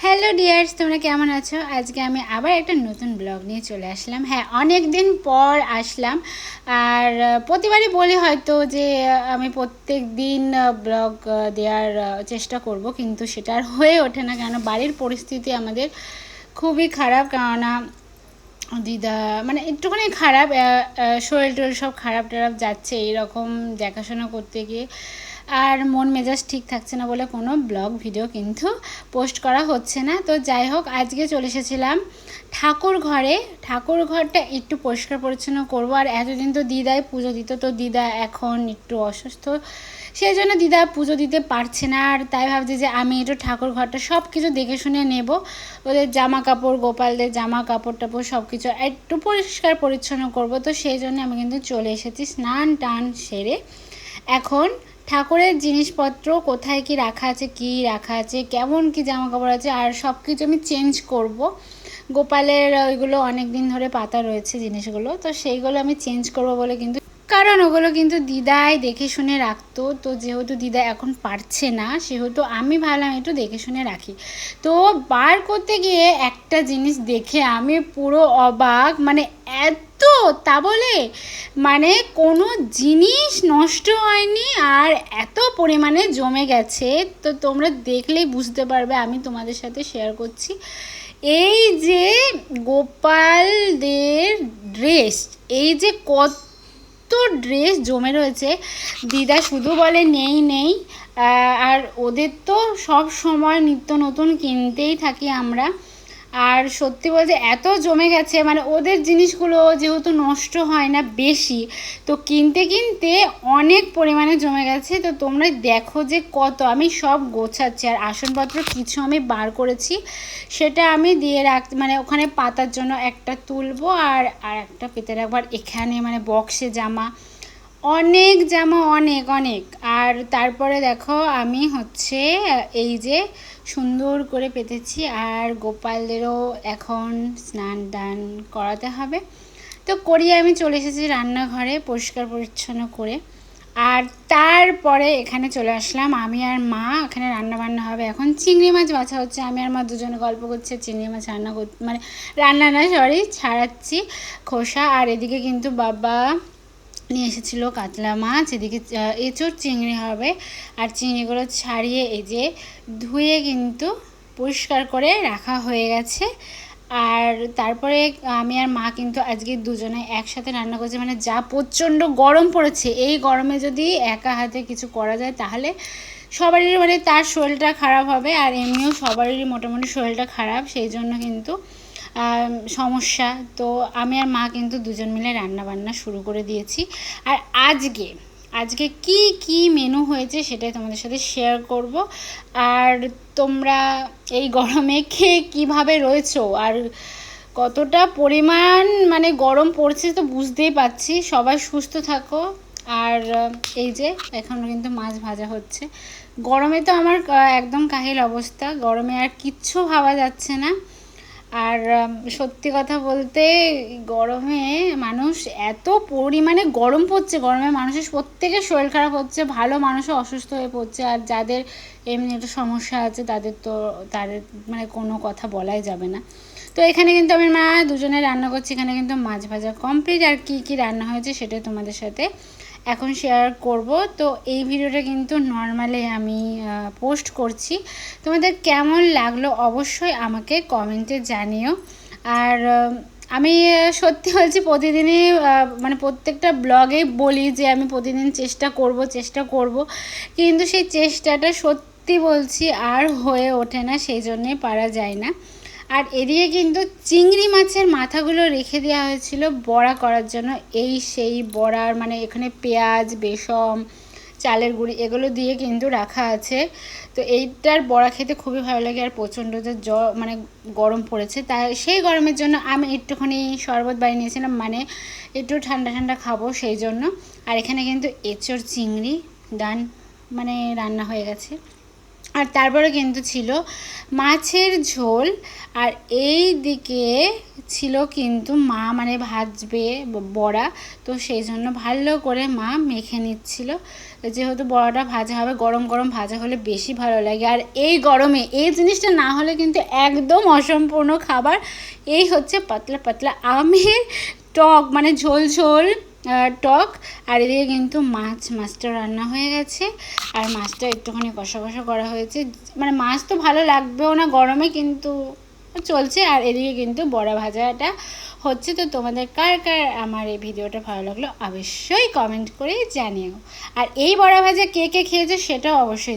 Hello dears, তোমরা কেমন আছো? আজকে আমি আবার একটা নতুন ব্লগ নিয়ে চলে আসলাম। হ্যাঁ, অনেক দিন পর আসলাম। আর প্রতিবারই বলি হয়তো যে আমি প্রত্যেক দিন ব্লগ দেওয়ার চেষ্টা করব, কিন্তু সেটা আর হয়ে ওঠে না, কেন বাড়ির পরিস্থিতি আমাদের খুবই খারাপ। কেননা দিদা মানে একটুখানি খারাপ, শরীর টরীর সব খারাপ টারাপ যাচ্ছে, এইরকম দেখাশোনা করতে গিয়ে আর মন মেজাজ ঠিক থাকছে না বলে কোনো ব্লগ ভিডিও কিন্তু পোস্ট করা হচ্ছে না। তো যাই হোক, আজকে চলে এসেছিলাম ঠাকুর ঘরে। ঠাকুর ঘরটা একটু পরিষ্কার পরিচ্ছন্ন করব। আর এতদিন তো দিদাই পুজো দিত, তো দিদা এখন একটু অসুস্থ, সেই জন্য দিদা পুজো দিতে পারছে না। আর তাই ভাবছি যে আমি একটু ঠাকুর ঘরটা সব কিছু দেখে শুনে নেব। ওদের জামা কাপড়, গোপালদের জামা কাপড় টাপড় সব কিছু একটু পরিষ্কার পরিচ্ছন্ন করব। তো সেই জন্য আমি কিন্তু চলে এসেছি স্নান টান সেরে। এখন ঠাকুরের জিনিসপত্র কোথায় কি রাখা আছে, কি রাখা আছে, কেমন কি জামা কাপড় আছে, আর সব কিছু আমি চেঞ্জ করব। গোপালের ওইগুলো অনেক দিন ধরে পাতা রয়েছে জিনিসগুলো, তো সেইগুলো আমি চেঞ্জ করব বলে কিন্তু, কারণ ওগুলো কিন্তু দিদাই দেখে শুনে রাখতো। তো যেহেতু দিদা এখন পারছে না, সেহেতু আমি ভাবলাম একটু দেখে শুনে রাখি। তো বার করতে গিয়ে একটা জিনিস দেখে আমি পুরো অবাক, মানে এত, তা বলে মানে কোনো জিনিস নষ্ট হয়নি আর এত পরিমাণে জমে গেছে। তো তোমরা দেখলেই বুঝতে পারবে, আমি তোমাদের সাথে শেয়ার করছি। এই যে গোপালদের ড্রেস, এই যে কত ড্রেস জমে রয়েছে, দিদা শুধু বলে নেই নেই। আর ওদের তো সব সময় নিত্য নতুন কিনতেই থাকি আমরা। আর সত্যি বলতে এত জমে গেছে, মানে ওদের জিনিসগুলো যেহেতু নষ্ট হয় না বেশি, তো কিনতে কিনতে অনেক পরিমাণে জমে গেছে। তো তোমরা দেখো যে কত, আমি সব গোছাচ্ছি। আর আসনপত্র কিছু আমি বার করেছি, সেটা আমি দিয়ে মানে ওখানে পাতার জন্য একটা তুলবো, আর একটা পেতে রাখবো। আর এখানে মানে বক্সে জামা, অনেক জামা, অনেক অনেক। আর তারপরে দেখো আমি হচ্ছে এই যে সুন্দর করে পেতেছি। আর গোপালদেরও এখন স্নান টান করাতে হবে, তো করিয়ে আমি চলে এসেছি রান্নাঘরে পরিষ্কার পরিচ্ছন্ন করে। আর তারপরে এখানে চলে আসলাম আমি আর মা। এখানে রান্না বান্না হবে, এখন চিংড়ি মাছ বাছা হচ্ছে। আমি আর মা দুজনে গল্প করছে, চিংড়ি মাছ রান্না মানে রান্না না, সরি, ছাড়াচ্ছি খোসা। আর এদিকে কিন্তু বাবা নিয়ে এসেছিলো কাতলা মাছ, এদিকে এঁচোড় চিংড়ি হবে। আর চিংড়িগুলো ছাড়িয়ে এই যে ধুয়ে কিন্তু পরিষ্কার করে রাখা হয়ে গেছে। আর তারপরে আমি আর মা কিন্তু আজকে দুজনে একসাথে রান্না করছি। মানে যা প্রচণ্ড গরম পড়েছে, এই গরমে যদি একা হাতে কিছু করা যায় তাহলে সবারই মানে তার শরীরটা খারাপ হবে। আর এমনিও সবারই মোটামুটি শরীরটা খারাপ, সেই জন্য কিন্তু সমস্যা। তো আমি আর মা কিন্তু দুজন মিলে রান্না বান্না শুরু করে দিয়েছি। আর আজকে আজকে কি কি মেনু হয়েছে সেটাই তোমাদের সাথে শেয়ার করব। আর তোমরা এই গরমে খেয়ে কীভাবে রয়েছো, আর কতটা পরিমাণ মানে গরম পড়ছে তো বুঝতেই পারছি। সবাই সুস্থ থাকো। আর এই যে এখন কিন্তু মাছ ভাজা হচ্ছে। গরমে তো আমার একদম কাহিল অবস্থা, গরমে আর কিচ্ছু ভাবা যাচ্ছে না। আর সত্যি কথা বলতে গরমে মানুষ এত পরিমাণে গরম পড়ছে, গরমে মানুষের প্রত্যেকের শরীর খারাপ হচ্ছে, ভালো মানুষও অসুস্থ হয়ে পড়ছে। আর যাদের এমনি একটা সমস্যা আছে তাদের তো তাদের মানে কোনো কথা বলাই যাবে না। তো এখানে কিন্তু আমার মা দুজনে রান্না করছে, এখানে কিন্তু মাছ ভাজা কমপ্লিট। আর কি কি রান্না হয়েছে সেটা তোমাদের সাথে এখন শেয়ার করব। তো এই ভিডিওটা কিন্তু নর্মালি আমি পোস্ট করছি, তোমাদের কেমন লাগলো অবশ্যই আমাকে কমেন্টে জানিও। আর আমি সত্যি বলছি, প্রতিদিনই মানে প্রত্যেকটা ব্লগেই বলি যে আমি প্রতিদিন চেষ্টা করব, কিন্তু সেই চেষ্টাটা সত্যি বলছি আর হয়ে ওঠে না, সেই জন্যে পারা যায় না। আর এদিকে কিন্তু চিংড়ি মাছের মাথাগুলো রেখে দেওয়া হয়েছিল বড়া করার জন্য। এই সেই বড়ার মানে এখানে পেঁয়াজ, বেসম, চালের গুঁড়ি এগুলো দিয়ে কিন্তু রাখা আছে। তো এইটার বড়া খেতে খুবই ভালো লাগে। আর প্রচণ্ড যে মানে গরম পড়েছে, তাই সেই গরমের জন্য আমি একটুখানি শরবত বানিয়ে নিয়েছিলাম, মানে একটু ঠান্ডা ঠান্ডা খাবো সেই জন্য। আর এখানে কিন্তু এঁচোড় চিংড়ি ডান, মানে রান্না হয়ে গেছে। আর তারপরে কিন্তু ছিল মাছের ঝোল। আর এই দিকে ছিল কিন্তু মা মানে ভাজবে বড়া, তো সেই জন্য ভালো করে মা মেখে নিচ্ছিল। যেহেতু বড়াটা ভাজা হবে, গরম গরম ভাজা হলে বেশি ভালো লাগে। আর এই গরমে এই জিনিসটা না হলে কিন্তু একদম অসম্পূর্ণ খাবার। এই হচ্ছে পাতলা পাতলা আমের টক, মানে ঝোল ঝোল টক। আর এদিকে কিন্তু মাছটা রান্না হয়ে গেছে, আর মাছটা একটুখানি কষা কষা করা হয়েছে। মানে মাছ তো ভালো লাগবেও না গরমে, কিন্তু চলছে। আর এদিকে কিন্তু বড়া ভাজাটা হচ্ছে। তো তোমাদের কার কার আমার এই ভিডিওটা ভালো লাগলো অবশ্যই কমেন্ট করে জানিও। আর এই বড়া ভাজা কে কে খেয়েছে সেটাও অবশ্যই